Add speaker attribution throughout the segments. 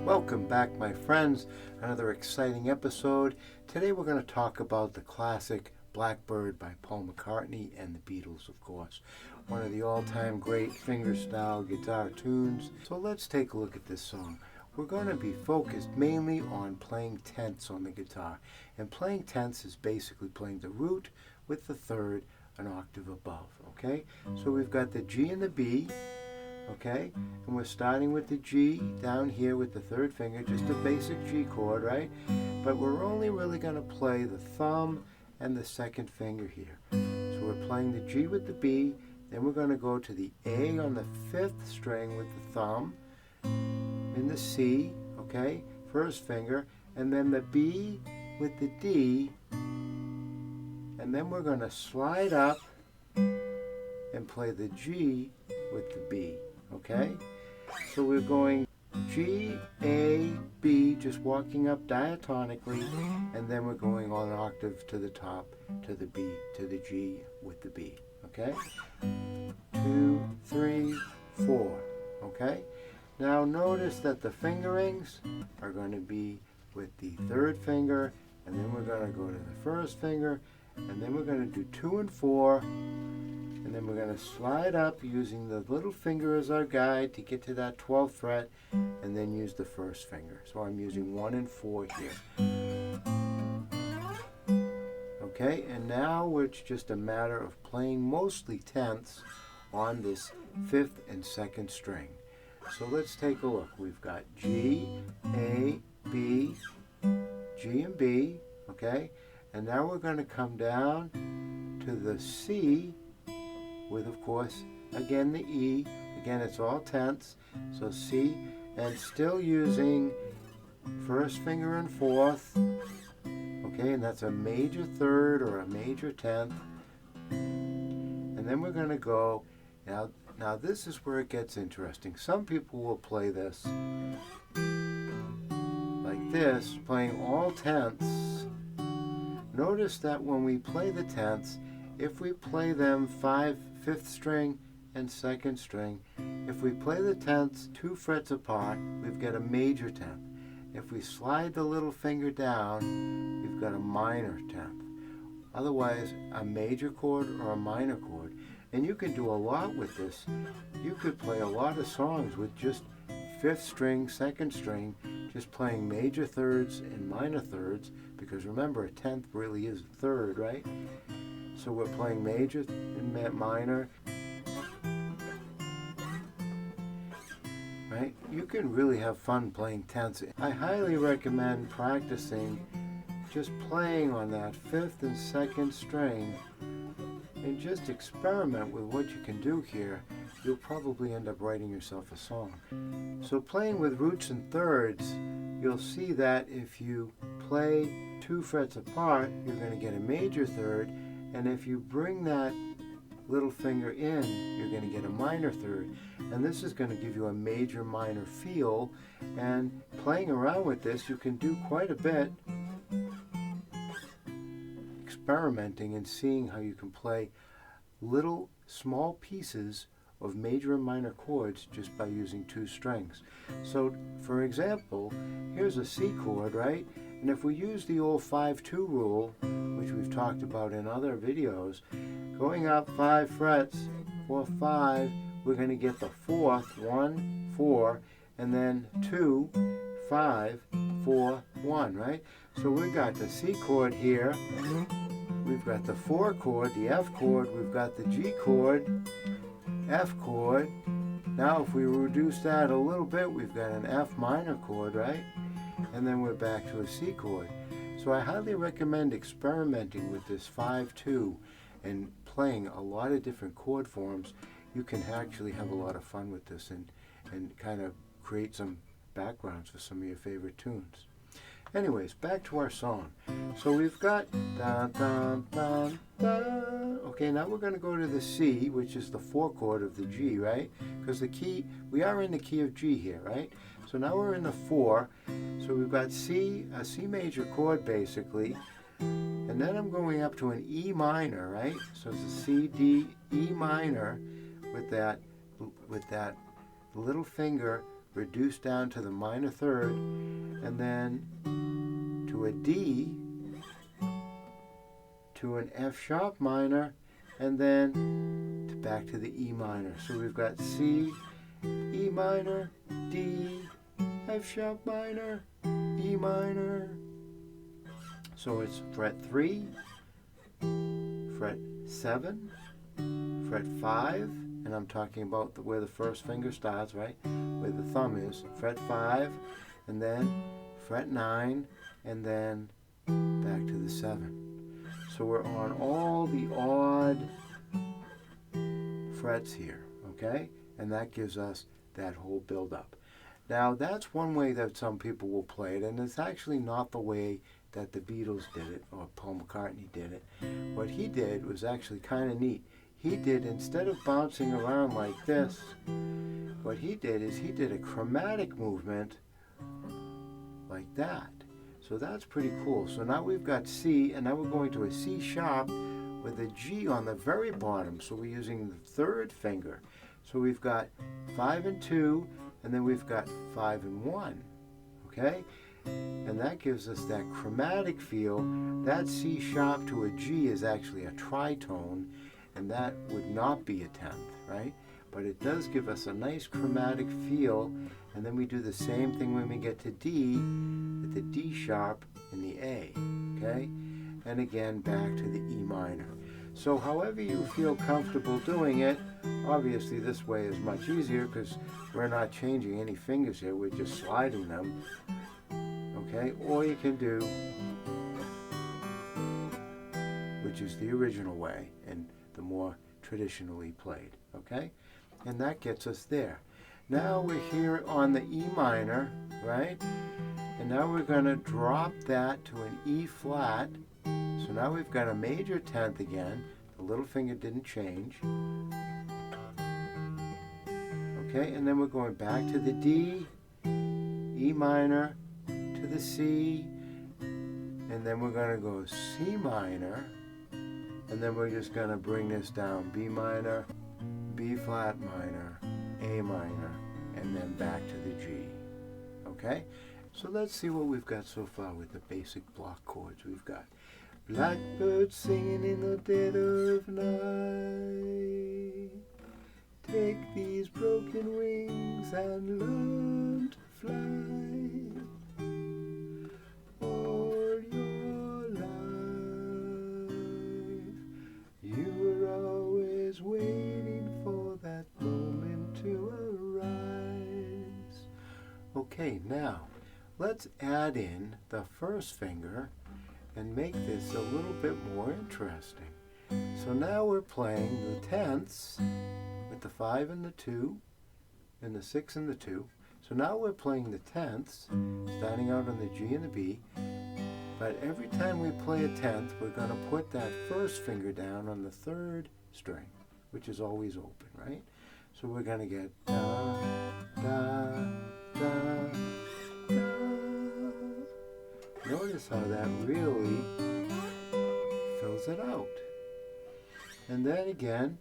Speaker 1: Welcome back, my friends. Another exciting episode. Today we're going to talk about the classic BlackBird by Paul McCartney and the Beatles, of course. One of the all-time great fingerstyle guitar tunes. So let's take a look at this song. We're going to be focused mainly on playing tenths on the guitar. And playing tenths is basically playing the root with the third an octave above, okay? So we've got the G and the B, okay? And we're starting with the G down here with the third finger, just a basic G chord, right? But we're only really going to play the thumb and the second finger here. So we're playing the G with the B, then we're going to go to the A on the fifth string with the thumb, in the C, okay? First finger, and then the B with the D, and then we're going to slide up and play the G with the B, okay? So we're going G, A, B, just walking up diatonically, and then we're going on an octave to the top, to the B, to the G with the B, okay? 2, 3, 4, okay? Now notice that the fingerings are going to be with the third finger, and then we're going to go to the first finger, and then we're going to do 2 and 4, and then we're going to slide up using the little finger as our guide to get to that 12th fret, and then use the first finger. So I'm using 1 and 4 here. Okay, and now it's just a matter of playing mostly tenths on this fifth and second string. So let's take a look. We've got G, A, B, G and B, okay? And now we're going to come down to the C with, of course, again the E. Again, it's all tenths. So C, and still using first finger and fourth, okay? And that's a major third or a major tenth. And then we're going to go, now this is where it gets interesting. Some people will play this like this, playing all tenths. Notice that when we play the tenths, if we play them fifth string and second string, if we play the tenths 2 frets apart, we've got a major tenth. If we slide the little finger down, we've got a minor tenth. Otherwise, a major chord or a minor chord. And you can do a lot with this. You could play a lot of songs with just fifth string, second string, just playing major thirds and minor thirds, because remember, a tenth really is a third, right? So we're playing major and minor, right? You can really have fun playing tenths. I highly recommend practicing just playing on that fifth and second string and just experiment with what you can do here. You'll probably end up writing yourself a song. So playing with roots and thirds, you'll see that if you play 2 frets apart, you're going to get a major third, and if you bring that little finger in, you're going to get a minor third. And this is going to give you a major minor feel, and playing around with this, you can do quite a bit experimenting and seeing how you can play little small pieces of major and minor chords just by using 2 strings. So for example, here's a C chord, right? And if we use the old 5-2 rule, which we've talked about in other videos, going up 5 frets, 4, 5, we're going to get the fourth, 1, 4, and then 2, 5, 4, 1, right? So we've got the C chord here, we've got the 4 chord, the F chord, we've got the G chord, F chord. Now if we reduce that a little bit, we've got an F minor chord, right? And then we're back to a C chord. So I highly recommend experimenting with this 5-2 and playing a lot of different chord forms. You can actually have a lot of fun with this and kind of create some backgrounds for some of your favorite tunes. Anyways, back to our song. So we've got da da da da. Okay, now we're going to go to the C, which is the 4 chord of the G, right? Because the key, we are in the key of G here, right? So now we're in the 4. So we've got C, a C major chord basically, and then I'm going up to an E minor, right? So it's a C, D, E minor with that little finger reduce down to the minor third, and then to a D, to an F sharp minor, and then back to the E minor. So we've got C, E minor, D, F sharp minor, E minor. So it's fret 3, fret 7, fret 5, and I'm talking about where the first finger starts, right? Where the thumb is. Fret 5, and then fret 9, and then back to the 7. So we're on all the odd frets here, okay? And that gives us that whole build-up. Now, that's one way that some people will play it, and it's actually not the way that the Beatles did it, or Paul McCartney did it. What he did was actually kind of neat. He did, instead of bouncing around like this, what he did is he did a chromatic movement like that. So that's pretty cool. So now we've got C, and now we're going to a C sharp with a G on the very bottom. So we're using the third finger. So we've got 5 and 2, and then we've got 5 and 1, okay? And that gives us that chromatic feel. That C sharp to a G is actually a tritone, and that would not be a 10th, right? But it does give us a nice chromatic feel, and then we do the same thing when we get to D, with the D sharp and the A, okay? And again, back to the E minor. So however you feel comfortable doing it, obviously this way is much easier because we're not changing any fingers here, we're just sliding them, okay? Or you can do, which is the original way and the more traditionally played, okay? And that gets us there. Now we're here on the E minor, right? And now we're going to drop that to an E flat. So now we've got a major 10th again. The little finger didn't change. Okay, and then we're going back to the D, E minor, to the C, and then we're going to go C minor, and then we're just going to bring this down, B minor, B flat minor, A minor, and then back to the G. Okay? So let's see what we've got so far with the basic block chords. We've got blackbird singing in the dead of night. Take these broken wings and learn to fly. All your life, you were always waiting for that moment to arise. Okay, now let's add in the first finger and make this a little bit more interesting. So now we're playing the tenths with the 5 and the 2 and the 6 and the 2. So now we're playing the tenths, starting out on the G and the B, but every time we play a tenth, we're going to put that first finger down on the third string, which is always open, right? So we're going to get da, da, da, da. Notice how that really fills it out. And then again,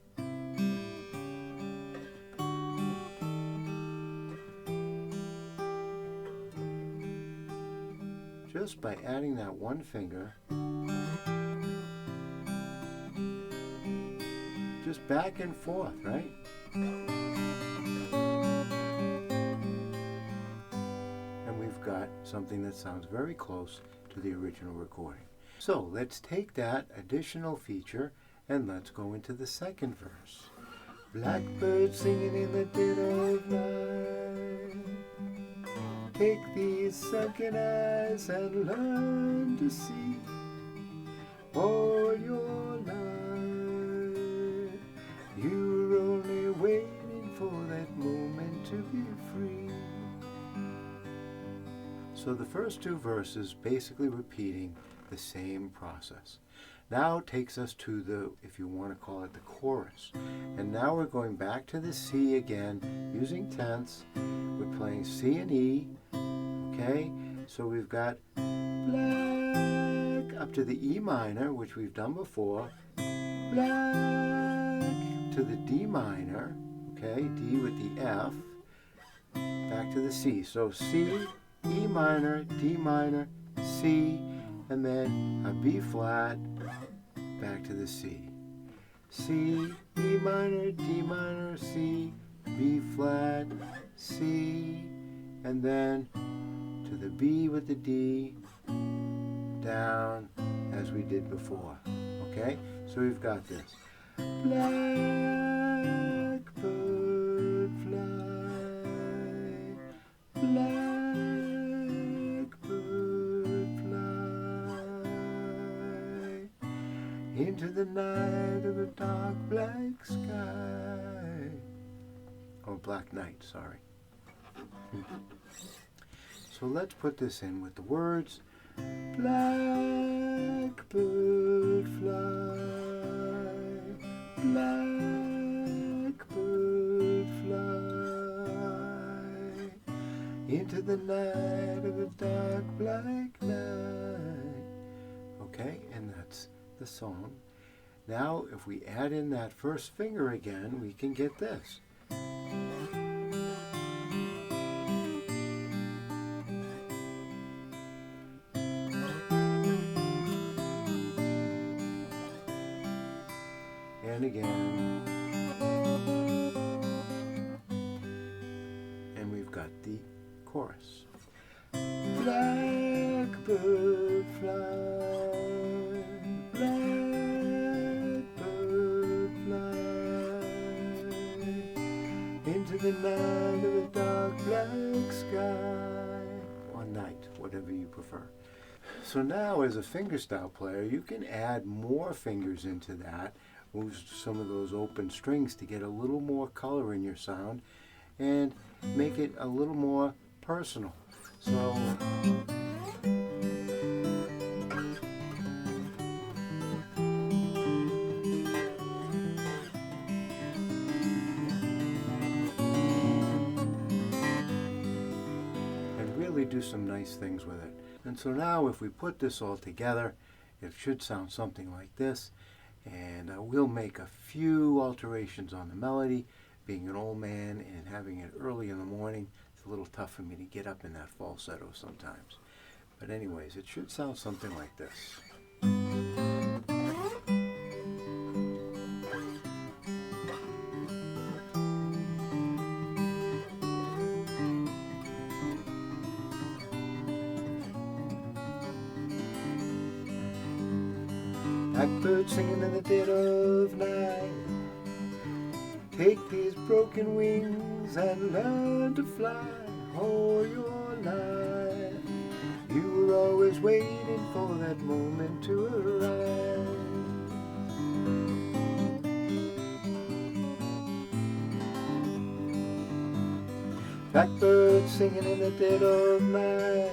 Speaker 1: just by adding that one finger, just back and forth, right? And we've got something that sounds very close to the original recording. So let's take that additional feature and let's go into the second verse. Blackbird singing in the dead of night. Take these sunken eyes and learn to see. All your life, you're only waiting for that moment to be free. So the first two verses basically repeating the same process. Now it takes us to the, if you want to call it the chorus. And now we're going back to the C again, using tenths. We're playing C and E, okay? So we've got black up to the E minor, which we've done before. Black to the D minor, okay? D with the F. back to the C. So C, E minor, D minor, C, and then a B flat, back to the C. C, E minor, D minor, C, B flat, C, and then to the B with the D, down as we did before. Okay, so we've got this. Blackbird fly, blackbird fly, into the night of a dark black sky. Or black night, sorry. So let's put this in with the words. Blackbird fly, blackbird fly, into the night of a dark black night. Okay, and that's the song. Now, if we add in that first finger again, we can get this. And again. And we've got the chorus. Blackbird fly, blackbird fly, into the night of a dark black sky. Or night, whatever you prefer. So now as a fingerstyle player, you can add more fingers into that. Move some of those open strings to get a little more color in your sound and make it a little more personal. So and really do some nice things with it. And so now if we put this all together, it should sound something like this. And we'll make a few alterations on the melody. Being an old man and having it early in the morning, it's a little tough for me to get up in that falsetto sometimes. But anyways, it should sound something like this. Blackbird singing in the dead of night. Take these broken wings and learn to fly all your life. You were always waiting for that moment to arrive. Blackbird singing in the dead of night.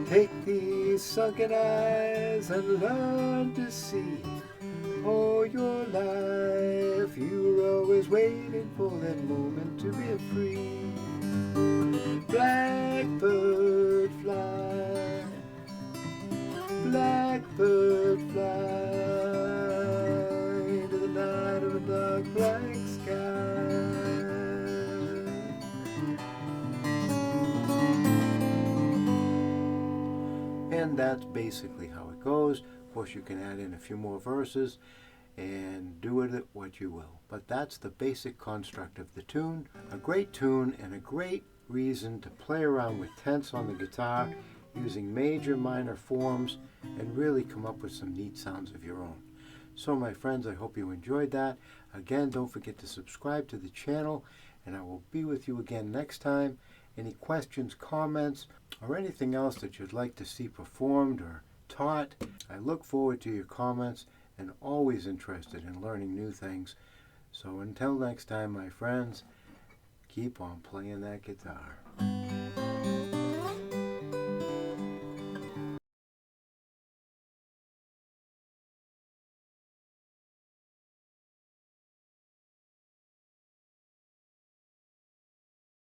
Speaker 1: Take these sunken eyes and learn to see all your life. You were always waiting for that moment to be free. Blackbird fly, blackbird fly, into the night of a dark black sky. And that's basically how it goes. Of course, you can add in a few more verses and do with it what you will. But that's the basic construct of the tune. A great tune and a great reason to play around with tenths on the guitar using major, minor forms and really come up with some neat sounds of your own. So my friends, I hope you enjoyed that. Again, don't forget to subscribe to the channel and I will be with you again next time. Any questions, comments, or anything else that you'd like to see performed or taught, I look forward to your comments and always interested in learning new things. So until next time, my friends, keep on playing that guitar.